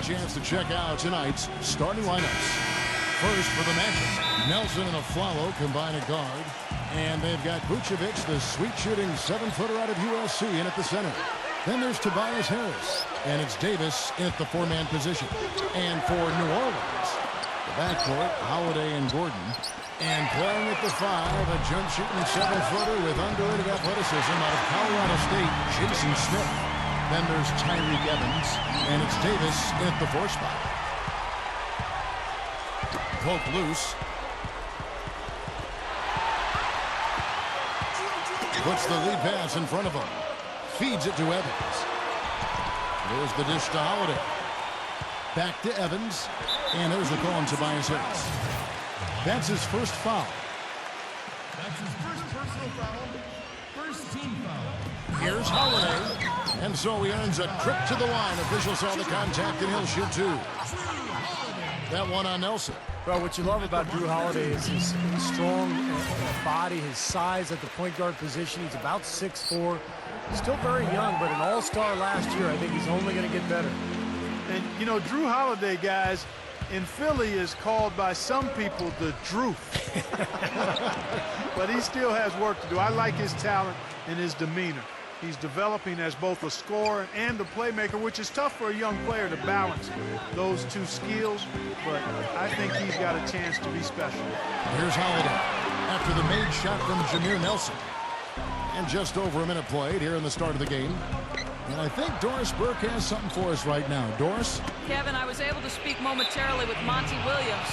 chance to check out tonight's starting lineups. First for the Magic, Nelson and Aflalo combine a guard. And they've got Vucevic, the sweet-shooting 7-footer out of USC, in at the center. Then there's Tobias Harris, and it's Davis in at the 4-man position. And for New Orleans, the backcourt, Holiday and Gordon. And playing at the 5, a jump-shooting 7-footer with underrated athleticism out of Colorado State, Jason Smith. Then there's Tyreke Evans, and it's Davis in at the 4 spot. Poke loose. Puts the lead pass in front of him. Feeds it to Evans. There's the dish to Holiday. Back to Evans. And there's the call on Tobias Harris. That's his first foul. That's his first personal foul. First team foul. Here's Holiday. And so he earns a trip to the line. Officials saw the contact, and he'll shoot 2. That one on Nelson. Well, what you love about Drew Holiday is his strong body, his size at the point guard position. He's about 6'4". Still very young, but an all-star last year. I think he's only going to get better. And, you know, Drew Holiday, guys, in Philly is called by some people the Droof. But he still has work to do. I like his talent and his demeanor. He's developing as both a scorer and a playmaker, which is tough for a young player to balance those 2 skills, but I think he's got a chance to be special. Here's Holiday after the made shot from Jameer Nelson. And just over a minute played here in the start of the game. And I think Doris Burke has something for us right now. Doris? Kevin, I was able to speak momentarily with Monty Williams.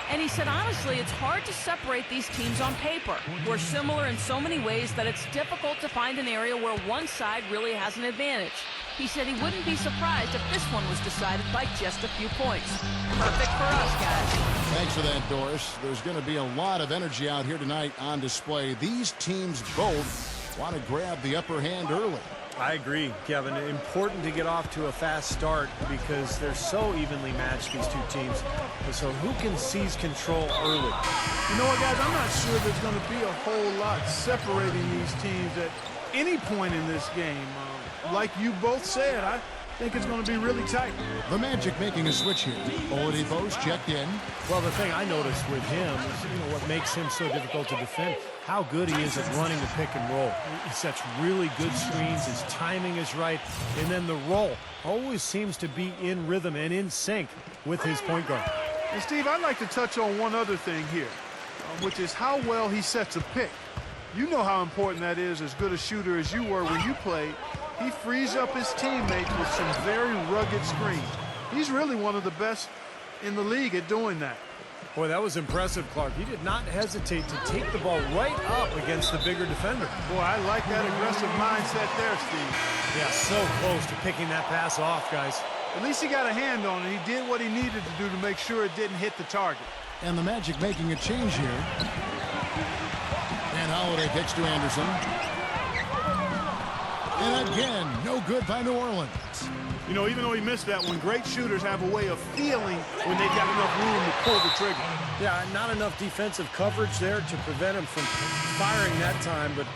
And he said, honestly, it's hard to separate these teams on paper. We're similar in so many ways that it's difficult to find an area where one side really has an advantage. He said he wouldn't be surprised if this one was decided by just a few points. Perfect for us, guys. Thanks for that, Doris. There's going to be a lot of energy out here tonight on display. These teams both want to grab the upper hand early. I agree, Kevin. Important to get off to a fast start because they're so evenly matched, these 2 teams. And so who can seize control early? You know what, guys? I'm not sure there's going to be a whole lot separating these teams at any point in this game. Like you both said, I think it's going to be really tight. The Magic making a switch here. Oladipo's checked in. Well, the thing I noticed with him is, what makes him so difficult to defend, how good he is at running the pick and roll. He sets really good screens, his timing is right, and then the roll always seems to be in rhythm and in sync with his point guard. And Steve, I'd like to touch on one other thing here, which is how well he sets a pick. You know how important that is, as good a shooter as you were when you played. He frees up his teammates with some very rugged screens. He's really one of the best in the league at doing that. Boy, that was impressive, Clark. He did not hesitate to take the ball right up against the bigger defender. Boy, I like that aggressive mindset there, Steve. Yeah, so close to picking that pass off, guys. At least he got a hand on it. He did what he needed to do to make sure it didn't hit the target. And the Magic making a change here. And Holiday kicks to Anderson. And again, no good by New Orleans. You know, even though he missed that one, great shooters have a way of feeling when they've got enough room to pull the trigger. Yeah, not enough defensive coverage there to prevent him from firing that time. But,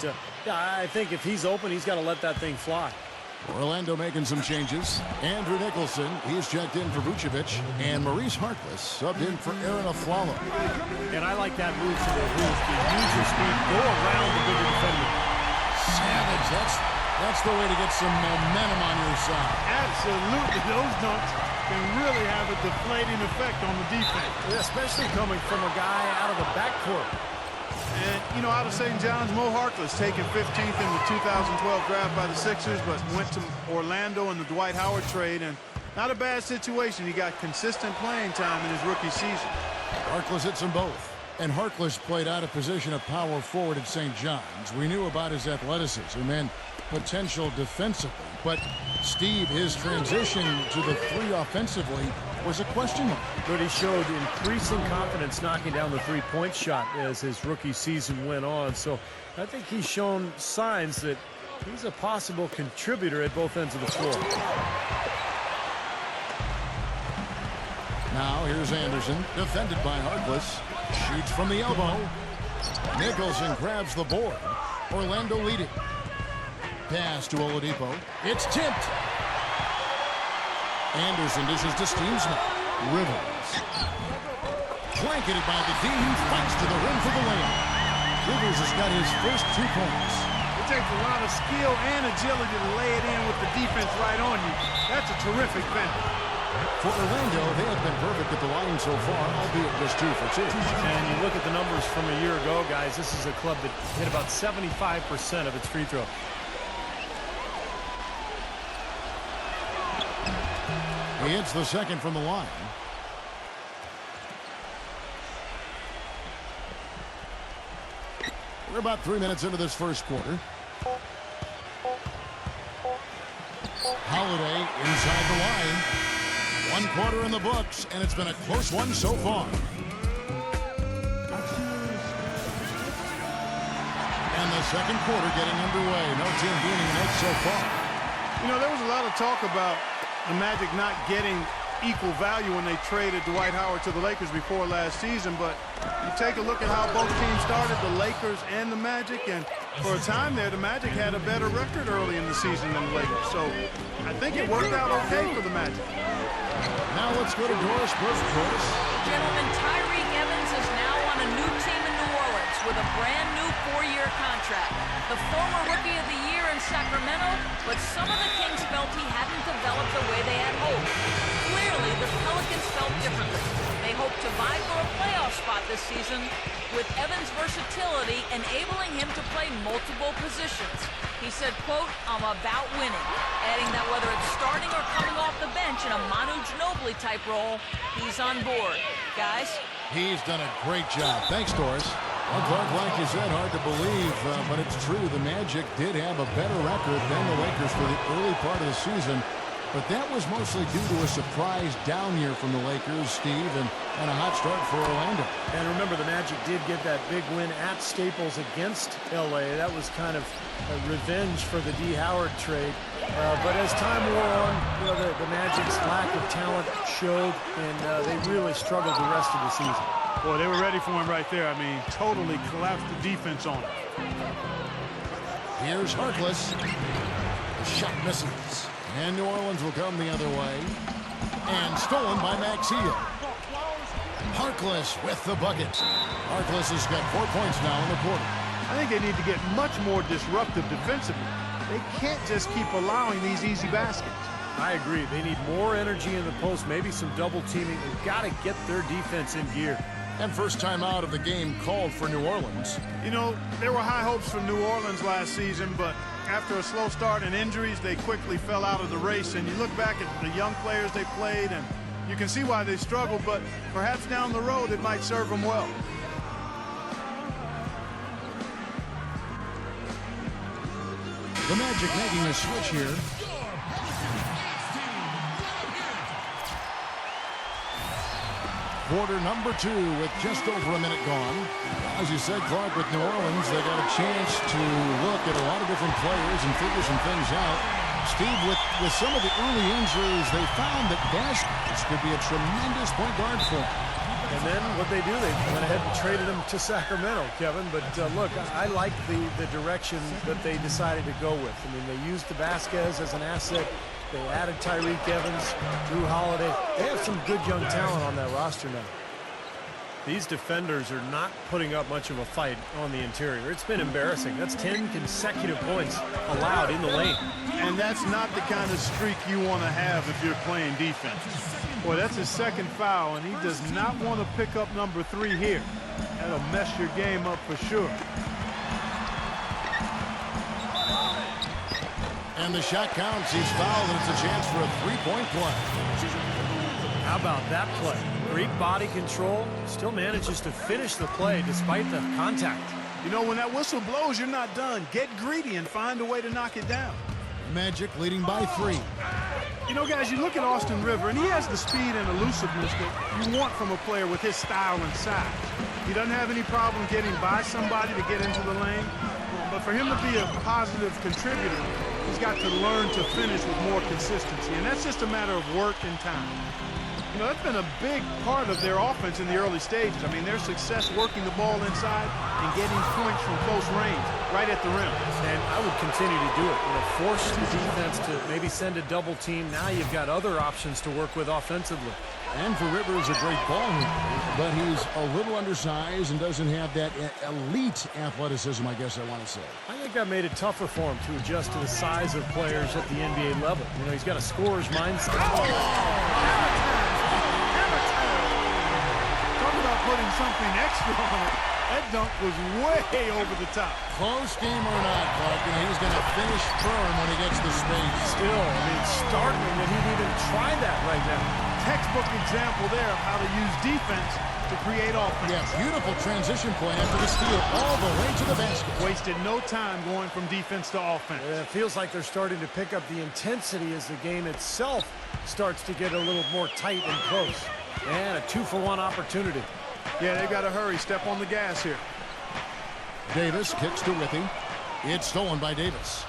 yeah, I think if he's open, he's got to let that thing fly. Orlando making some changes. Andrew Nicholson, he's checked in for Vucevic. And Maurice Harkless subbed in for Aaron Aflalo. And I like that move to the roof. Use your speed, go around the bigger defender. Savage, that's the way to get some momentum on your side. Absolutely. Those dunks can really have a deflating effect on the defense. Especially coming from a guy out of the backcourt. And, you know, out of St. John's, Mo Harkless taken 15th in the 2012 draft by the Sixers, but went to Orlando in the Dwight Howard trade, and not a bad situation. He got consistent playing time in his rookie season. Harkless hits them both. And Harkless played out of position of power forward at St. John's. We knew about his athleticism and potential defensively. But, Steve, his transition to the 3 offensively was a question mark. But he showed increasing confidence knocking down the three-point shot as his rookie season went on. So I think he's shown signs that he's a possible contributor at both ends of the floor. Now here's Anderson, defended by Harkless. Shoots from the elbow. Nicholson grabs the board. Orlando leading. Pass to Oladipo. It's tipped. Anderson dishes to Steamsman. Rivers. Blanketed by the D. Fights to the rim for the layup. Rivers has got his first 2 points. It takes a lot of skill and agility to lay it in with the defense right on you. That's a terrific finish. For Orlando, they have been perfect at the line so far, albeit just 2 for 2. And you look at the numbers from a year ago, guys, this is a club that hit about 75% of its free throws. He hits the second from the line. We're about 3 minutes into this first quarter. Holiday inside the line. 1 quarter in the books, and it's been a close one so far. And the second quarter getting underway. No team gaining an edge so far. You know, there was a lot of talk about the Magic not getting equal value when they traded Dwight Howard to the Lakers before last season, but you take a look at how both teams started, the Lakers and the Magic, and for a time there, the Magic had a better record early in the season than the Lakers, so I think it worked out okay for the Magic. Now let's go to Doris Burke. Doris. Gentlemen, Tyreke Evans is now on a new team in New Orleans with a brand new 4-year contract. The former Rookie of the Year in Sacramento, but some of the Kings felt he hadn't developed the way they had hoped. Clearly, the Pelicans felt differently. They hope to vie for a playoff spot this season, with Evans' versatility enabling him to play multiple positions. He said, quote, "I'm about winning," adding that whether it's starting or coming off the bench in a Manu Ginobili type role, he's on board. Guys? He's done a great job. Thanks, Doris. Well, Clark, like you said, hard to believe, but it's true. The Magic did have a better record than the Lakers for the early part of the season, but that was mostly due to a surprise down year from the Lakers, Steve, and a hot start for Orlando. And remember, the Magic did get that big win at Staples against L.A. That was kind of a revenge for the D. Howard trade. But as time wore on, you know, the Magic's lack of talent showed, and they really struggled the rest of the season. Boy, they were ready for him right there. I mean, totally collapsed the defense on him. Here's Harkless. The shot misses. And New Orleans will come the other way. And stolen by Maxia. Harkless with the bucket. Harkless has got 4 points now in the quarter. I think they need to get much more disruptive defensively. They can't just keep allowing these easy baskets. I agree. They need more energy in the post, maybe some double teaming. They've got to get their defense in gear. And first time out of the game called for New Orleans. You know, there were high hopes for New Orleans last season, but after a slow start and injuries, they quickly fell out of the race. And you look back at the young players they played, and you can see why they struggled, but perhaps down the road it might serve them well. The Magic making a switch here. Quarter number 2 with just over a minute gone. As you said, Clark, with New Orleans, they got a chance to look at a lot of different players and figure some things out. Steve, with some of the early injuries, they found that Vasquez could be a tremendous point guard for them. And then what they do, they went ahead and traded him to Sacramento, Kevin. But look, I like the direction that they decided to go with. I mean, they used the Vasquez as an asset. They added Tyreke Evans, Drew Holiday. They have some good young talent on that roster now. These defenders are not putting up much of a fight on the interior. It's been embarrassing. That's 10 consecutive points allowed in the lane. And that's not the kind of streak you want to have if you're playing defense. Boy, that's his second foul, and he does not want to pick up number 3 here. That'll mess your game up for sure. And the shot counts. He's fouled, and it's a chance for a 3-point play. How about that play? Great body control. Still manages to finish the play despite the contact. You know, when that whistle blows, you're not done. Get greedy and find a way to knock it down. Magic leading by 3. You know, guys, you look at Austin River, and he has the speed and elusiveness that you want from a player with his style and size. He doesn't have any problem getting by somebody to get into the lane. But for him to be a positive contributor, he's got to learn to finish with more consistency. And that's just a matter of work and time. You know, that's been a big part of their offense in the early stages. I mean, their success working the ball inside and getting points from close range. right at the rim. And I would continue to do it. Force the defense to maybe send a double team. Now you've got other options to work with offensively. And for Rivers, a great ball handler, but he's a little undersized and doesn't have that elite athleticism, I guess I want to say. I think that made it tougher for him to adjust to the size of players at the NBA level. He's got a scorer's mindset. Talk about putting something extra on it. That dunk was way over the top. Close game or not, Clark, and he's going to finish firm when he gets the space. Still, startling that he'd even try that right now. Textbook example there of how to use defense to create offense. Yeah, beautiful transition point after the steal all the way to the basket. Wasted no time going from defense to offense. It feels like they're starting to pick up the intensity as the game itself starts to get a little more tight and close. And a 2-for-1 opportunity. Yeah, they got to hurry. Step on the gas here. Davis kicks to Withey. It's stolen by Davis.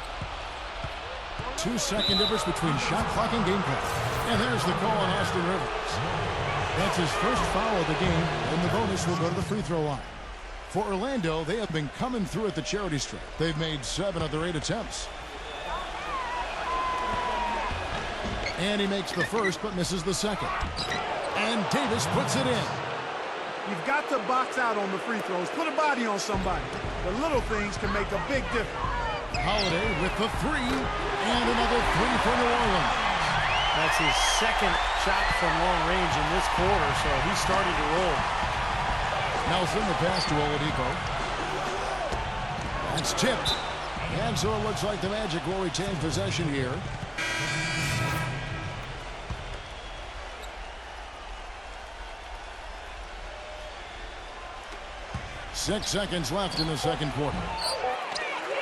2-second difference between shot clock and game clock. And there's the call on Austin Rivers. That's his first foul of the game, and the bonus will go to the free throw line. For Orlando, they have been coming through at the charity stripe. They've made 7 of their 8 attempts. And he makes the first, but misses the second. And Davis puts it in. You've got to box out on the free throws. Put a body on somebody. The little things can make a big difference. Holiday with the 3, and another 3 for New Orleans. That's his second shot from long range in this quarter, so he's starting to roll. Nelson, the pass to Oladipo. That's tipped. And so it looks like the Magic will retain possession here. Six seconds left in the second quarter.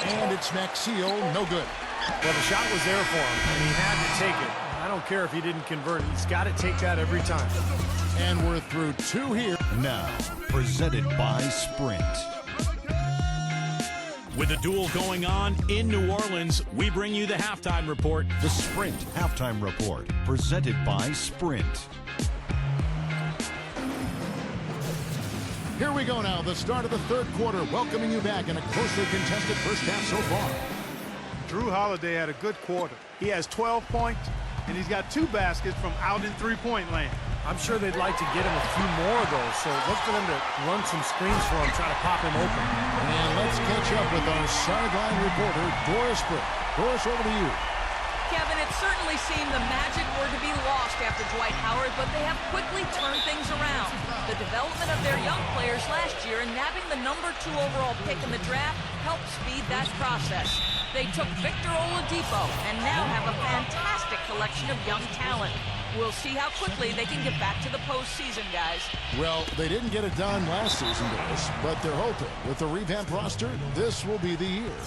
And it's Maxio, no good. Well, the shot was there for him, and he had to take it. I don't care if he didn't convert it. He's got to take that every time. And we're through 2 here. Now, presented by Sprint. With a duel going on in New Orleans, we bring you the halftime report. The Sprint Halftime Report, presented by Sprint. Here we go now, the start of the third quarter, welcoming you back in a closely contested first half so far. Drew Holiday had a good quarter. He has 12 points, and he's got 2 baskets from out in three-point land. I'm sure they'd like to get him a few more of those, so look for them to run some screens for him, try to pop him open. And let's catch up with our sideline reporter, Doris Britt. Doris, over to you. Kevin, it certainly seemed the Magic were to be lost after Dwight Howard, but they have quickly turned things around. The development of their young players last year and nabbing the #2 overall pick in the draft helped speed that process. They took Victor Oladipo and now have a fantastic collection of young talent. We'll see how quickly they can get back to the postseason, guys. Well, they didn't get it done last season, Doris, but they're hoping with the revamped roster, this will be the year.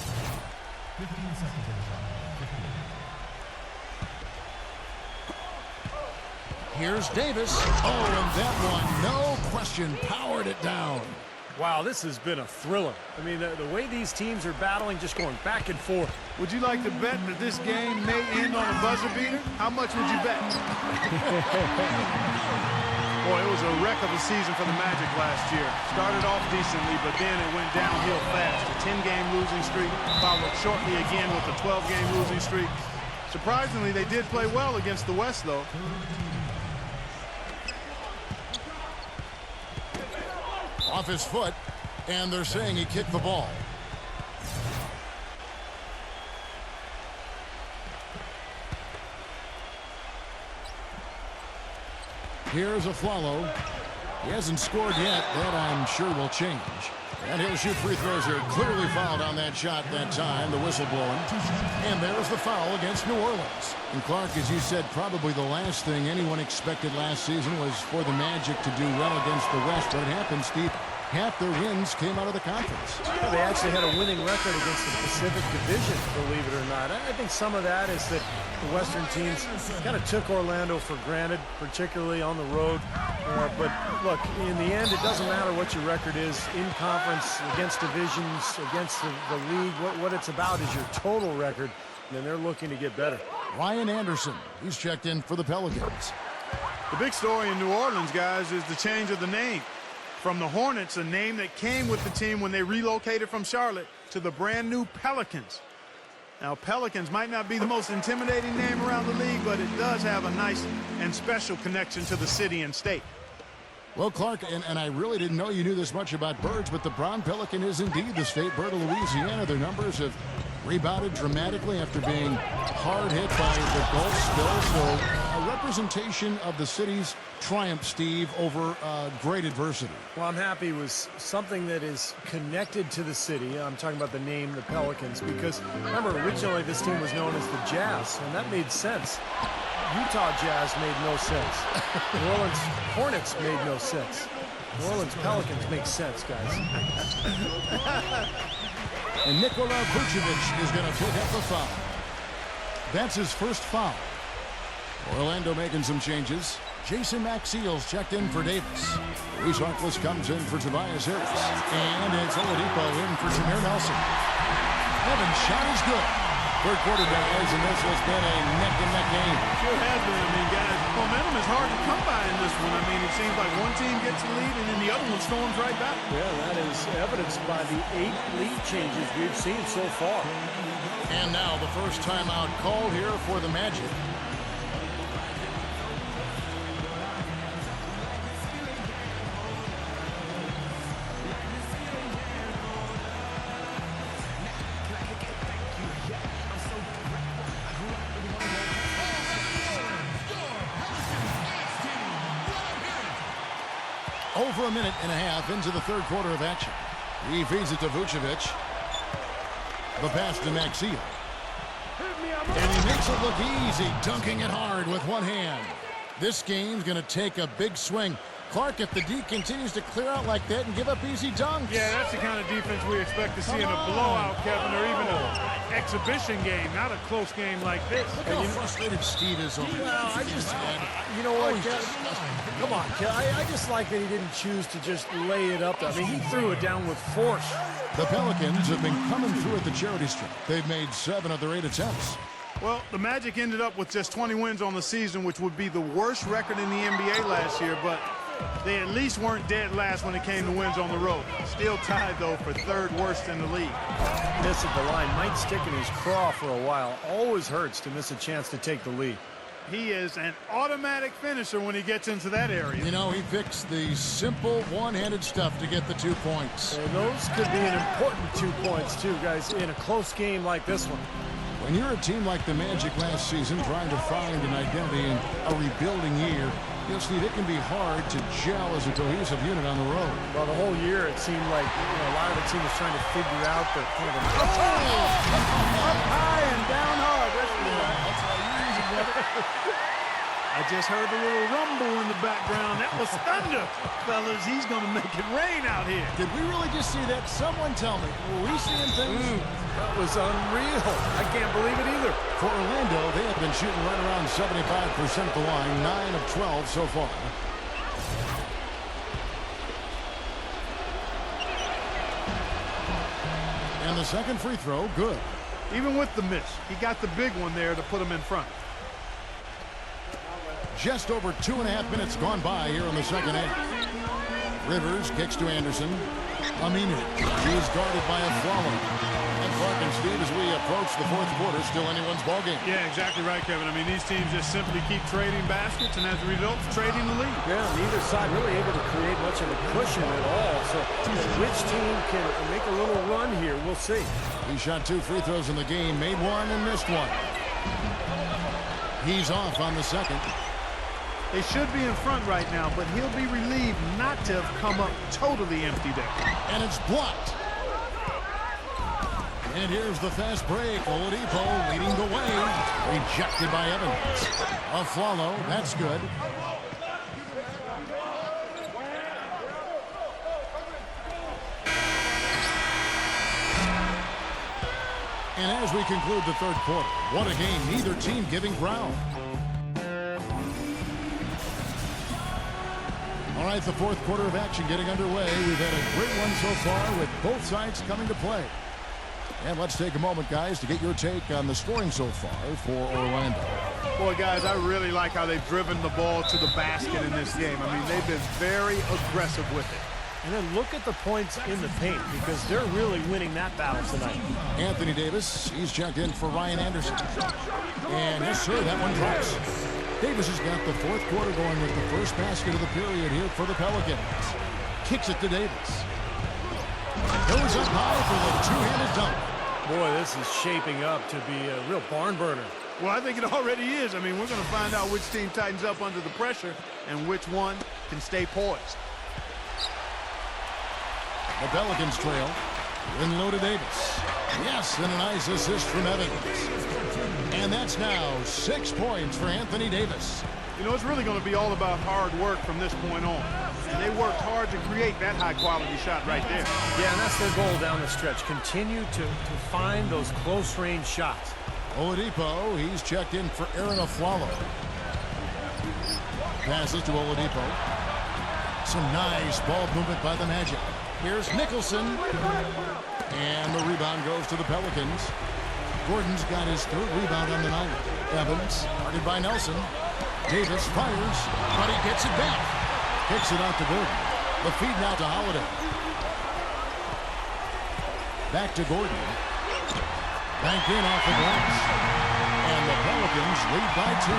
15 seconds. Here's Davis. Oh, and that one, no question, powered it down. Wow, this has been a thriller. I mean, the way these teams are battling, just going back and forth. Would you like to bet that this game may end on a buzzer beater? How much would you bet? Boy, it was a wreck of a season for the Magic last year. Started off decently, but then it went downhill fast. A 10-game losing streak, followed shortly again with a 12-game losing streak. Surprisingly, they did play well against the West, though. Off his foot, and they're saying he kicked the ball. Here's a follow. He hasn't scored yet. That, I'm sure, will change. And he'll shoot free throws here. Clearly fouled on that shot that time. The whistle blowing. And there's the foul against New Orleans. And Clark, as you said, probably the last thing anyone expected last season was for the Magic to do well against the West. But it happened, Steve. Half their wins came out of the conference. Yeah, they actually had a winning record against the Pacific Division, believe it or not. I think some of that is that the Western teams kind of took Orlando for granted, particularly on the road. But look, in the end, it doesn't matter what your record is in conference, against divisions, against the league. What it's about is your total record, and they're looking to get better. Ryan Anderson, he's checked in for the Pelicans. The big story in New Orleans, guys, is the change of the name. From the Hornets, a name that came with the team when they relocated from Charlotte, to the brand new Pelicans. Now, Pelicans might not be the most intimidating name around the league, but it does have a nice and special connection to the city and state. Well, Clark, and I really didn't know you knew this much about birds, but the brown pelican is indeed the state bird of Louisiana. Their numbers have rebounded dramatically after being hard hit by the Gulf spill. So a representation of the city's triumph, Steve, over great adversity. Well, I'm happy with something that is connected to the city. I'm talking about the name, the Pelicans, because remember, originally this team was known as the Jazz, and that made sense. Utah Jazz made no sense. New Orleans Hornets made no sense. New Orleans Pelicans make sense, guys. And Nikola Vucevic is going to pick up the foul. That's his first foul. Orlando making some changes. Jason Maxiel's checked in for Davis. Reese Harkless comes in for Tobias Harris. And it's Oladipo in for Jameer Nelson. Evan's shot is good. Third quarter, guys, and this has been a neck-and-neck game. Sure has been. I mean, guys, momentum is hard to come by in this one. I mean, it seems like one team gets the lead and then the other one storms right back. Yeah, that is evidenced by the 8 lead changes we've seen so far. And now the first timeout call here for the Magic. Over a minute and a half into the third quarter of action. He feeds it to Vucevic. The pass to Maxiel. And he makes it look easy, dunking it hard with one hand. This game's going to take a big swing. Clark, if the D continues to clear out like that and give up easy dunks. Yeah, that's the kind of defense we expect to see in a blowout, Kevin, or even an exhibition game, not a close game like this. Look how frustrated Steve is over Well, I just, you know what, come on, I just like that he didn't choose to just lay it up. I mean, he threw it down with force. The Pelicans have been coming through at the charity strip. They've made 7 of their 8 attempts. Well, the Magic ended up with just 20 wins on the season, which would be the worst record in the NBA last year, but they at least weren't dead last when it came to wins on the road. Still tied, though, for 3rd worst in the league. Miss at the line might stick in his craw for a while. Always hurts to miss a chance to take the lead. He is an automatic finisher when he gets into that area. You know, he picks the simple one-handed stuff to get the 2 points. Well, those could be an important 2 points, too, guys, in a close game like this one. When you're a team like the Magic last season trying to find an identity in a rebuilding year, you'll see it can be hard to gel as a cohesive unit on the road. Well, the whole year it seemed like a lot of the team was trying to figure out the kind of Up high and down hard. That's how you use it, brother. I just heard a little rumble in the background. That was thunder. Fellas, he's going to make it rain out here. Did we really just see that? Someone tell me. Were we seeing things? That was unreal. I can't believe it either. For Orlando, they have been shooting right around 75% at the line, 9 of 12 so far. And the second free throw, good. Even with the miss, he got the big one there to put him in front. Just over 2.5 minutes gone by here in the second half. Rivers kicks to Anderson. Aminu. He is guarded by a Flalo. And Clark and Steve, as we approach the fourth quarter, still anyone's ballgame. Yeah, exactly right, Kevin. I mean, these teams just simply keep trading baskets, and as a result, trading the lead. Yeah, neither side really able to create much of a cushion at all. So which team can make a little run here, we'll see. He shot 2 free throws in the game, made 1 and missed 1. He's off on the second. They should be in front right now, but he'll be relieved not to have come up totally empty there. And it's blocked. And here's the fast break. Oladipo leading the way. Rejected by Evans. A Flalo, that's good. And as we conclude the third quarter, what a game. Neither team giving ground. All right, the fourth quarter of action getting underway. We've had a great one so far with both sides coming to play. And let's take a moment, guys, to get your take on the scoring so far for Orlando. Boy, guys, I really like how they've driven the ball to the basket in this game. I mean, they've been very aggressive with it. And then look at the points in the paint because they're really winning that battle tonight. Anthony Davis, he's checked in for Ryan Anderson. And yes, sir, that one drops. Davis has got the fourth quarter going with the first basket of the period here for the Pelicans. Kicks it to Davis. Goes up high for the two-handed dunk. Boy, this is shaping up to be a real barn burner. Well, I think it already is. I mean, we're going to find out which team tightens up under the pressure and which one can stay poised. The Pelicans trail. In low to Davis. Yes, and a nice assist from Evans. And that's now 6 points for Anthony Davis. You know, it's really going to be all about hard work from this point on. And they worked hard to create that high-quality shot right there. Yeah, and that's their goal down the stretch. Continue to find those close-range shots. Oladipo, he's checked in for Aaron Aflalo. Passes to Oladipo. Some nice ball movement by the Magic. Here's Nicholson. And the rebound goes to the Pelicans. Gordon's got his third rebound on the night. Evans, guarded by Nelson. Davis fires, but he gets it back. Kicks it out to Gordon. The feed now to Holiday. Back to Gordon. Banked in off the glass. And the Pelicans lead by 2.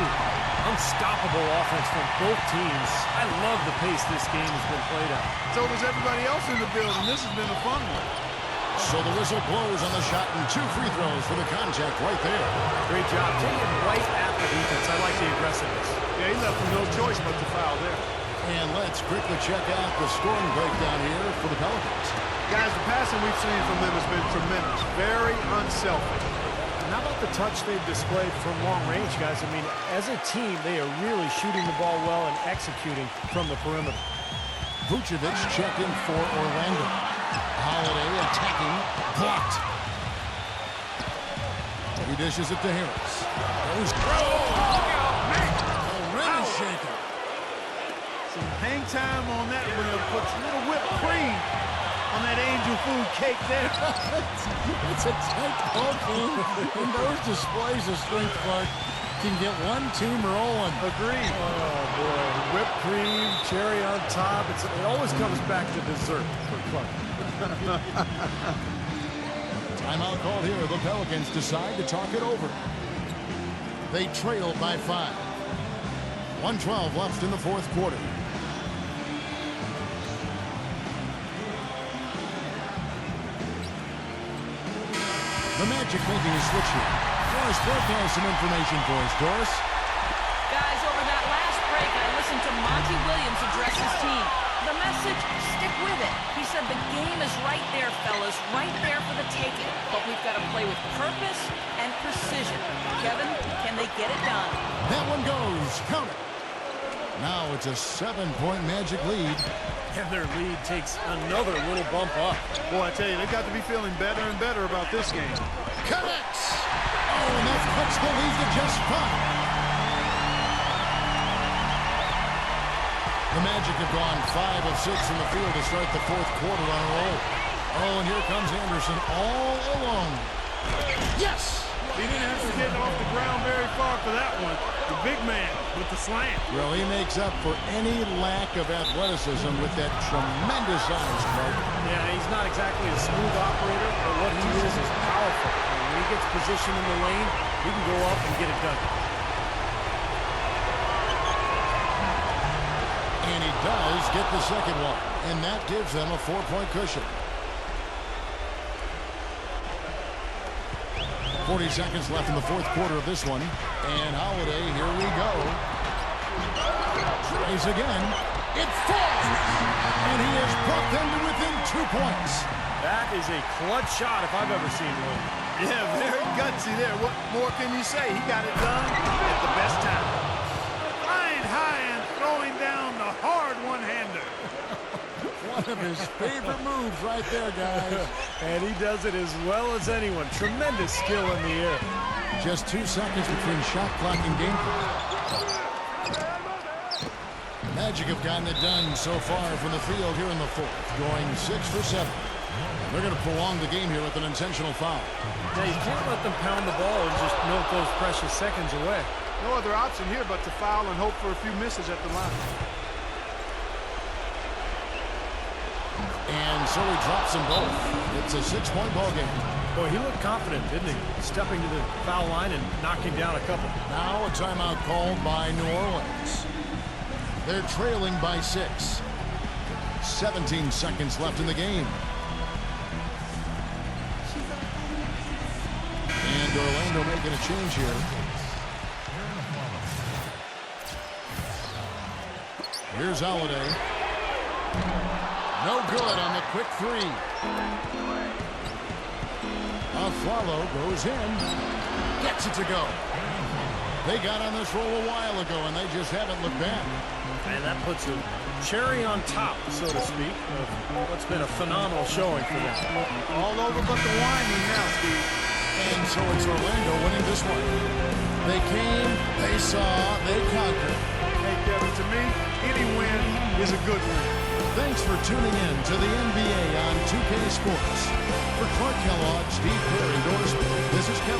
Unstoppable offense from both teams. I love the pace this game has been played at. So does everybody else in the building. This has been a fun one. So the whistle blows on the shot and 2 free throws for the contact right there. Great job. Taking right at the defense. I like the aggressiveness. Yeah, he left him no choice but to foul there. And let's quickly check out the scoring breakdown here for the Pelicans. Guys, the passing we've seen from them has been tremendous. Very unselfish. And how about the touch they've displayed from long range, guys? I mean, as a team, they are really shooting the ball well and executing from the perimeter. Vucevic checked in for Orlando. Holiday attacking, blocked. He dishes it to Harris. Goes rim is shaken. Some hang time on that one. Puts a little whipped cream on that angel food cake there. It's a tight ball game, and those displays of strength, Clark, can get one team rolling. Agreed. Oh, boy. Whipped cream, cherry on top. It always comes back to dessert for Clark. Timeout called here. The Pelicans decide to talk it over. They trail by 5. 1:12 left in the fourth quarter. The Magic making a switch here. Doris Burke has some information for us. Doris? Guys, over that last break, I listened to Monty Williams address his team. The message, stick with it. He said the game is right there, fellas, right there for the taking. But we've got to play with purpose and precision. Kevin, can they get it done? That one goes. Count it. Now it's a 7-point Magic lead. And their lead takes another little bump up. Boy, I tell you, they've got to be feeling better and better about this game. Connects. Oh, and that cuts the lead to just 5. The Magic have gone 5 of 6 from the field to start the fourth quarter on a roll. Oh, and here comes Anderson all alone. Yes! He didn't have to get off the ground very far for that one. The big man with the slant. Well, he makes up for any lack of athleticism with that tremendous size, Clark. Yeah, he's not exactly a smooth operator, but what he is powerful. And when he gets positioned in the lane, he can go up and get it done. And he does get the second one, and that gives them a 4-point cushion. 40 seconds left in the fourth quarter of this one. And Holiday, here we go. Tries again. It falls! And he has brought them to within 2 points. That is a clutch shot if I've ever seen one. Yeah, very gutsy there. What more can you say? He got it done at the best time. Flying high and throwing down the hard one-hander. One of his favorite moves right there, guys. And he does it as well as anyone. Tremendous skill in the air. Just 2 seconds between shot clock and game clock. Magic have gotten it done so far from the field here in the fourth, going 6 for 7. They're going to prolong the game here with an intentional foul. Now, you can't let them pound the ball and just milk those precious seconds away. No other option here but to foul and hope for a few misses at the line. And so he drops them both. It's a 6-point ball game. Boy, he looked confident, didn't he? Stepping to the foul line and knocking down a couple. Now a timeout called by New Orleans. They're trailing by 6. 17 seconds left in the game. And Orlando making a change here. Here's Holiday. No good on the quick three. Aflalo goes in. Gets it to go. They got on this roll a while ago, and they just haven't looked back. And that puts a cherry on top, so to speak, of what's been a phenomenal showing for them. All over but the winding now, Steve. And so it's Orlando winning this one. They came, they saw, they conquered. Hey, Kevin, to me, any win is a good win. Thanks for tuning in to the NBA on 2K Sports. For Clark Kellogg, Steve Perry, Doris, this is Kevin.